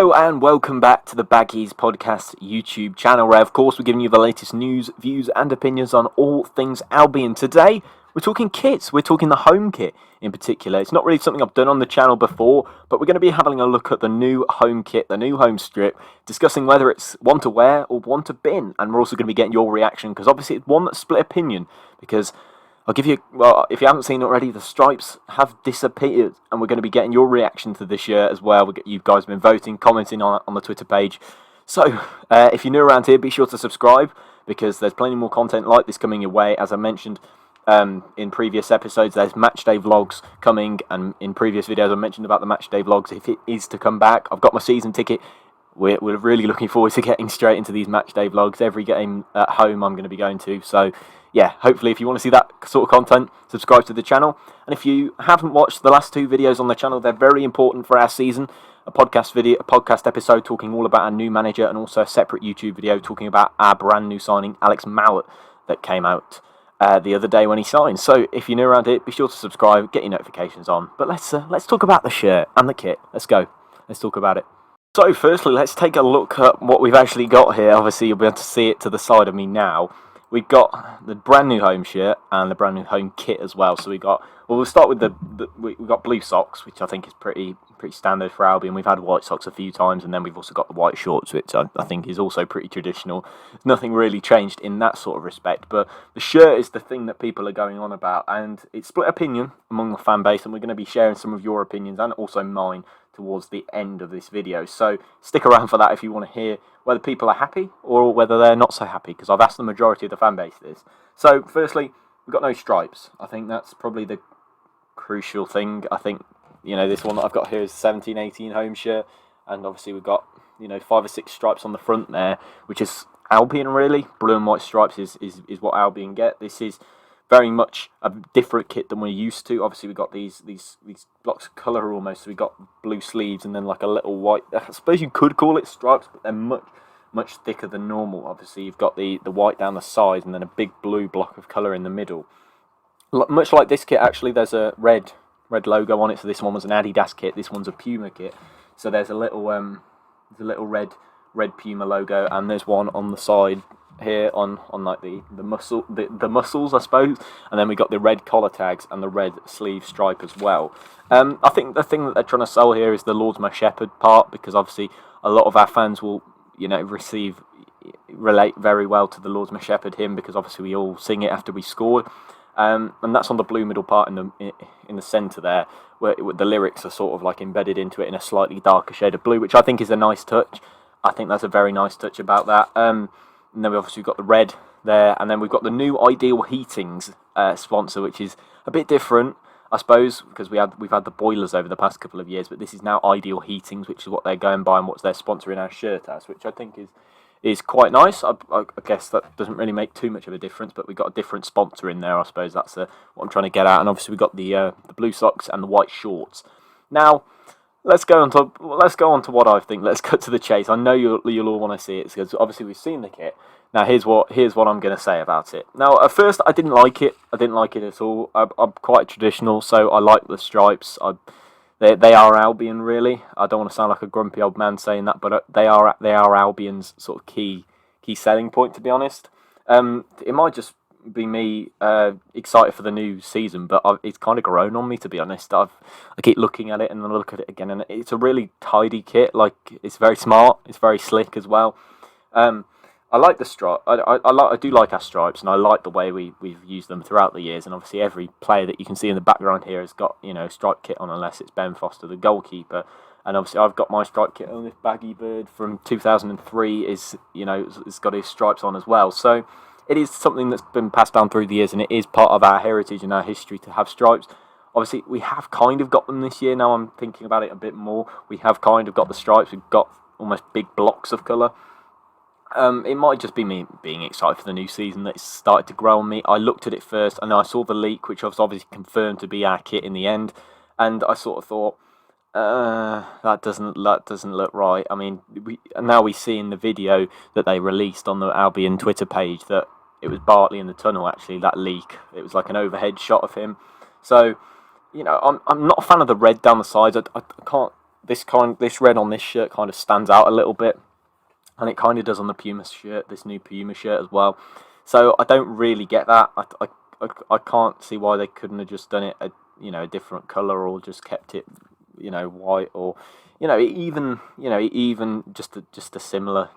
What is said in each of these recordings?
Hello and welcome back to the Baggies Podcast YouTube channel, where of course we're giving you the latest news, views and opinions on all things Albion. Today we're talking kits, we're talking the home kit in particular. It's not really something I've done on the channel before, but we're going to be having a look at the new home kit, the new home strip, discussing whether it's one to wear or one to bin, and we're also going to be getting your reaction, because obviously it's one that's split opinion, because I'll give you, well, if you haven't seen it already, the stripes have disappeared, and we're going to be getting your reaction to this shirt as well. You guys have been voting, commenting on the Twitter page. So, if you're new around here, be sure to subscribe, because there's plenty more content like this coming your way. As I mentioned in previous episodes, there's match day vlogs coming, and in previous videos I mentioned about the match day vlogs. If it is to come back, I've got my season ticket. We're really looking forward to getting straight into these match day vlogs. Every game at home I'm going to be going to, so yeah, hopefully if you want to see that sort of content, subscribe to the channel. And if you haven't watched the last two videos on the channel, they're very important for our season. A podcast episode talking all about our new manager, and also a separate YouTube video talking about our brand new signing, Alex Mowat, that came out the other day when he signed. So if you're new around here, be sure to subscribe, get your notifications on. But let's talk about the shirt and the kit. Let's go. Let's talk about it. So firstly, let's take a look at what we've actually got here. Obviously, you'll be able to see it to the side of me now. We've got the brand new home shirt and the brand new home kit as well. So we'll start with we've got blue socks, which I think is pretty standard for Albion. We've had white socks a few times, and then we've also got the white shorts, which I think is also pretty traditional. Nothing really changed in that sort of respect, but the shirt is the thing that people are going on about, and it's split opinion among the fan base, and we're going to be sharing some of your opinions and also mine towards the end of this video. So stick around for that if you want to hear whether people are happy or whether they're not so happy, because I've asked the majority of the fan base this. So firstly, we've got no stripes. I think that's probably the crucial thing. I think, this one that I've got here is 17-18 home shirt, and obviously we've got 5 or 6 stripes on the front there, which is Albion really. Blue and white stripes is what Albion get. This is very much a different kit than we're used to. Obviously, we've got these blocks of colour almost. So we've got blue sleeves and then like a little white. I suppose you could call it stripes, but they're much thicker than normal. Obviously, you've got the white down the sides and then a big blue block of colour in the middle. Much like this kit, actually, there's a red logo on it. So this one was an Adidas kit. This one's a Puma kit. So there's a little red Puma logo, and there's one on the side here on like the muscles, I suppose, and then we got the red collar tags and the red sleeve stripe as well. I think the thing that they're trying to sell here is the Lord My Shepherd part, because obviously a lot of our fans will relate very well to the Lord My Shepherd hymn, because obviously we all sing it after we scored, and that's on the blue middle part in the centre there, where the lyrics are sort of like embedded into it in a slightly darker shade of blue, which I think is a nice touch. I think that's a very nice touch about that. And then we've obviously got the red there, and then we've got the new Ideal Heatings sponsor, which is a bit different, I suppose, because we've had the boilers over the past couple of years, but this is now Ideal Heatings, which is what they're going by and what they're sponsoring our shirt as, which I think is quite nice. I guess that doesn't really make too much of a difference, but we've got a different sponsor in there. I suppose that's what I'm trying to get at. And obviously we've got the blue socks and the white shorts. Now, let's go on to what I think. Let's cut to the chase. I know you'll all want to see it, because obviously we've seen the kit. Now here's what I'm going to say about it. Now at first I didn't like it. I didn't like it at all. I'm quite traditional, so I like the stripes. They are Albion really. I don't want to sound like a grumpy old man saying that, but they are Albion's sort of key selling point, to be honest. It might just be me excited for the new season, but it's kind of grown on me, to be honest. I keep looking at it and I look at it again, and it's a really tidy kit. Like, it's very smart, it's very slick as well. I like the stripe. I do like our stripes, and I like the way we've used them throughout the years. And obviously, every player that you can see in the background here has got striped kit on, unless it's Ben Foster, the goalkeeper. And obviously, I've got my striped kit on. This Baggy Bird from 2003 it's got his stripes on as well. So it is something that's been passed down through the years, and it is part of our heritage and our history to have stripes. Obviously, we have kind of got them this year. Now I'm thinking about it a bit more. We have kind of got the stripes. We've got almost big blocks of colour. It might just be me being excited for the new season that it's started to grow on me. I looked at it first, and I saw the leak, which was obviously confirmed to be our kit in the end, and I sort of thought, that doesn't look right. I mean, now we see in the video that they released on the Albion Twitter page that it was Bartley in the tunnel. Actually, that leak, it was like an overhead shot of him. So, I'm not a fan of the red down the sides. I can't this red on this shirt kind of stands out a little bit, and it kind of does on the Puma shirt, this new Puma shirt as well. So I don't really get that. I can't see why they couldn't have just done it a different colour, or just kept it white, or even just a similar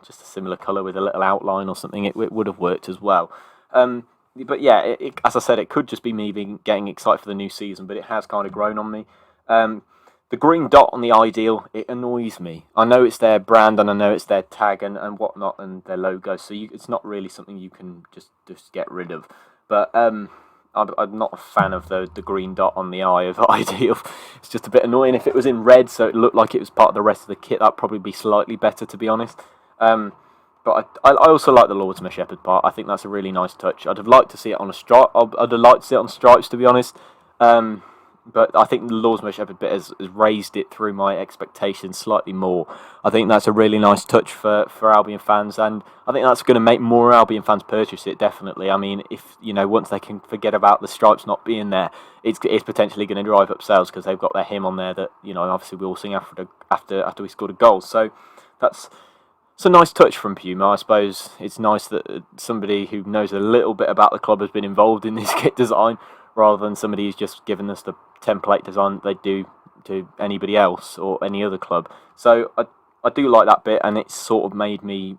colour with a little outline or something. It would have worked as well. But yeah, as I said, it could just be me getting excited for the new season, but it has kind of grown on me. The green dot on the Ideal, it annoys me. I know it's their brand, and I know it's their tag and whatnot, and their logo, so it's not really something you can just get rid of. But I'm not a fan of the green dot on the eye of Ideal. It's just a bit annoying. If it was in red, so it looked like it was part of the rest of the kit, that'd probably be slightly better, to be honest. But I also like the Lords of Shepherd part. I think that's a really nice touch. I'd have liked to see it on a stripe. I'd have liked to see it on stripes, to be honest. But I think the Lords of Shepherd bit has raised it through my expectations slightly more. I think that's a really nice touch for Albion fans, and I think that's going to make more Albion fans purchase it, definitely. I mean, if once they can forget about the stripes not being there, it's potentially going to drive up sales, because they've got their hymn on there that obviously we all sing after we scored a goal. So it's a nice touch from Puma. I suppose it's nice that somebody who knows a little bit about the club has been involved in this kit design, rather than somebody who's just given us the template design that they do to anybody else or any other club. So I do like that bit, and it's sort of made me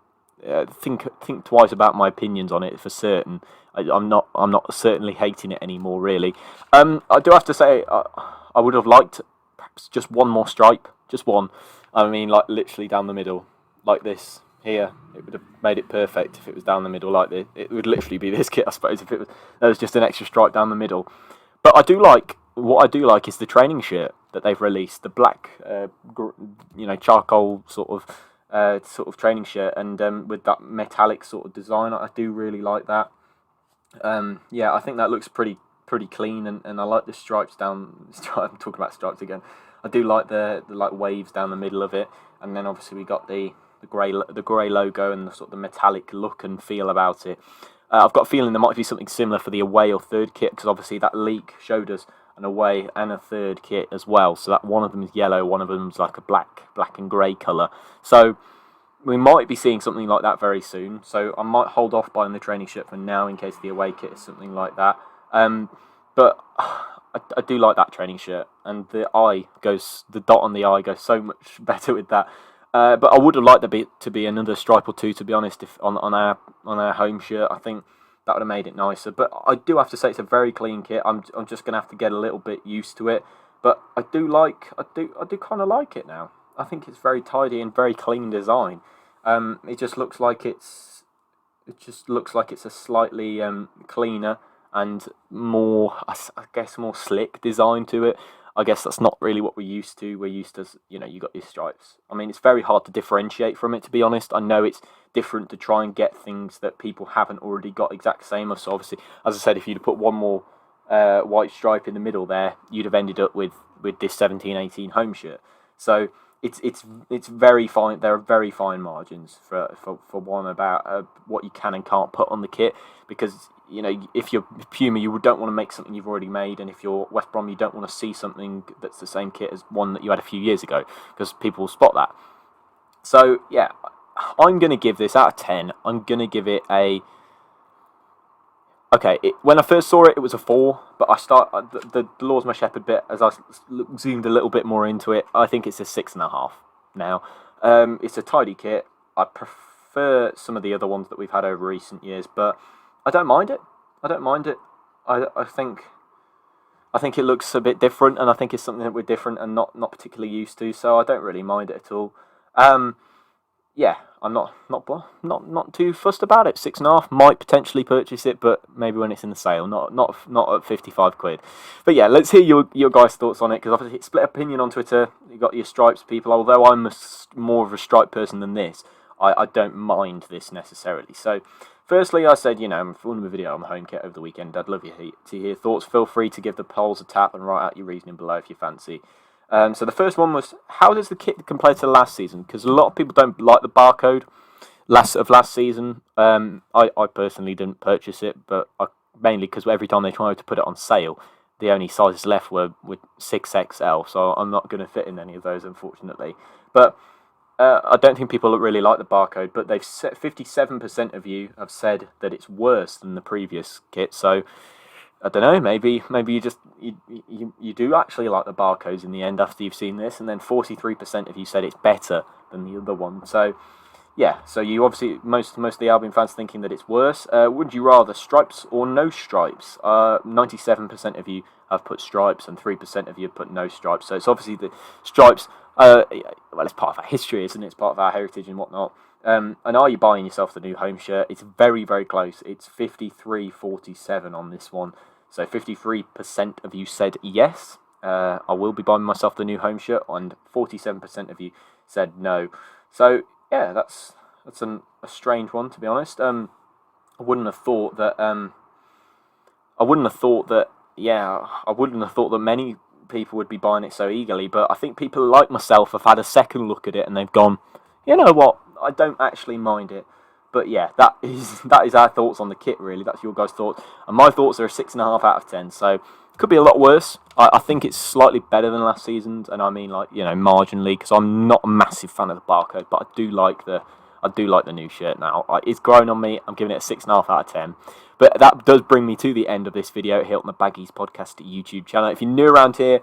think twice about my opinions on it for certain. I'm not certainly hating it anymore, really. I do have to say I would have liked perhaps just one more stripe, just one. I mean, like literally down the middle, like this here. It would have made it perfect if it was down the middle like this. It would literally be this kit, I suppose, if there was just an extra stripe down the middle. But what I do like is the training shirt that they've released, the black, charcoal sort of training shirt, and with that metallic sort of design. I do really like that. I think that looks pretty clean, and I like the stripes down. I'm talking about stripes again. I do like the like waves down the middle of it, and then obviously we got the grey logo and the sort of the metallic look and feel about it. I've got a feeling there might be something similar for the away or third kit, because obviously that leak showed us an away and a third kit as well. So that one of them is yellow, one of them is like a black and grey colour. So we might be seeing something like that very soon. So I might hold off buying the training shirt for now in case the away kit is something like that. But I do like that training shirt, and the dot on the eye goes so much better with that. But I would have liked there to be another stripe or two, to be honest, if on our home shirt. I think that would have made it nicer. But I do have to say it's a very clean kit. I'm just gonna have to get a little bit used to it. But I do kind of like it now. I think it's very tidy and very clean design. It just looks like it's a slightly cleaner and more, I guess, more slick design to it. I guess that's not really what we're used to. We're used to, you got your stripes. I mean, it's very hard to differentiate from it, to be honest. I know it's different to try and get things that people haven't already got exact same of. So obviously, as I said, if you'd put one more white stripe in the middle there, you'd have ended up with this 17-18 home shirt. So it's very fine. There are very fine margins for one about what you can and can't put on the kit, because if you're Puma, you don't want to make something you've already made, and if you're West Brom, you don't want to see something that's the same kit as one that you had a few years ago, because people will spot that. So yeah, I'm going to give this out of 10. I'm going to give it a. Okay, when I first saw it, it was a 4, but the Lords of My Shepherd bit, as I zoomed a little bit more into it, I think it's a 6.5 now. It's a tidy kit. I prefer some of the other ones that we've had over recent years, but I don't mind it. I think it looks a bit different, and I think it's something that we're different and not particularly used to, so I don't really mind it at all. Yeah, I'm not too fussed about it. 6.5, might potentially purchase it, but maybe when it's in the sale, not at 55 quid. But yeah, let's hear your guys' thoughts on it, because obviously split opinion on Twitter. You got your stripes people. Although I'm more of a stripe person than this, I don't mind this necessarily. So firstly, I said, I'm filming a video on the home kit over the weekend. I'd love you to hear thoughts. Feel free to give the polls a tap and write out your reasoning below if you fancy. So the first one was, how does the kit compare to last season? Because a lot of people don't like the barcode of last season. I personally didn't purchase it, but mainly because every time they tried to put it on sale, the only sizes left were 6XL, so I'm not going to fit in any of those, unfortunately. But I don't think people really like the barcode, but 57% of you have said that it's worse than the previous kit. So I don't know, maybe you do actually like the barcodes in the end after you've seen this, and then 43% of you said it's better than the other one. So yeah, so you obviously most of the Albion fans thinking that it's worse. Would you rather stripes or no stripes? 97% of you have put stripes, and 3% of you have put no stripes. So it's obviously the stripes. Well, it's part of our history, isn't it? It's part of our heritage and whatnot. And are you buying yourself the new home shirt? It's very, very close. It's 53-47 on this one. So 53% of you said yes, I will be buying myself the new home shirt, and 47% of you said no. So yeah, that's a strange one, to be honest. I wouldn't have thought that. I wouldn't have thought that many people would be buying it so eagerly. But I think people like myself have had a second look at it and they've gone, you know what? I don't actually mind it. But yeah, that is our thoughts on the kit, really. That's your guys' thoughts. And my thoughts are a 6.5 out of 10. So it could be a lot worse. I think it's slightly better than last season's, and I mean, like, you know, marginally, because I'm not a massive fan of the barcode, but I do like the new shirt now. It's grown on me. I'm giving it a 6.5 out of 10. But that does bring me to the end of this video here on the Baggies Podcast YouTube channel. If you're new around here,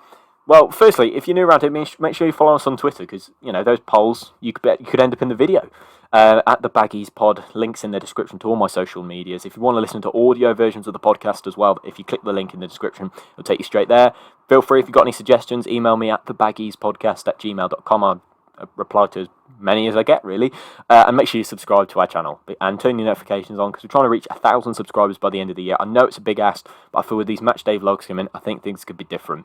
well, firstly, if you're new around here, make sure you follow us on Twitter, because, you know, those polls, you could end up in the video. At the Baggies Pod, links in the description to all my social medias. If you want to listen to audio versions of the podcast as well, if you click the link in the description, it'll take you straight there. Feel free, if you've got any suggestions, email me at thebaggiespodcast@gmail.com. I'll reply to as many as I get, really. And make sure you subscribe to our channel and turn your notifications on, because we're trying to reach 1,000 subscribers by the end of the year. I know it's a big ask, but I feel with these match day vlogs coming, I think things could be different.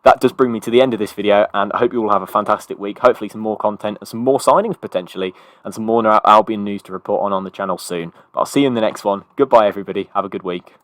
That does bring me to the end of this video, and I hope you all have a fantastic week. Hopefully some more content and some more signings potentially, and some more Albion news to report on the channel soon. But I'll see you in the next one. Goodbye, everybody. Have a good week.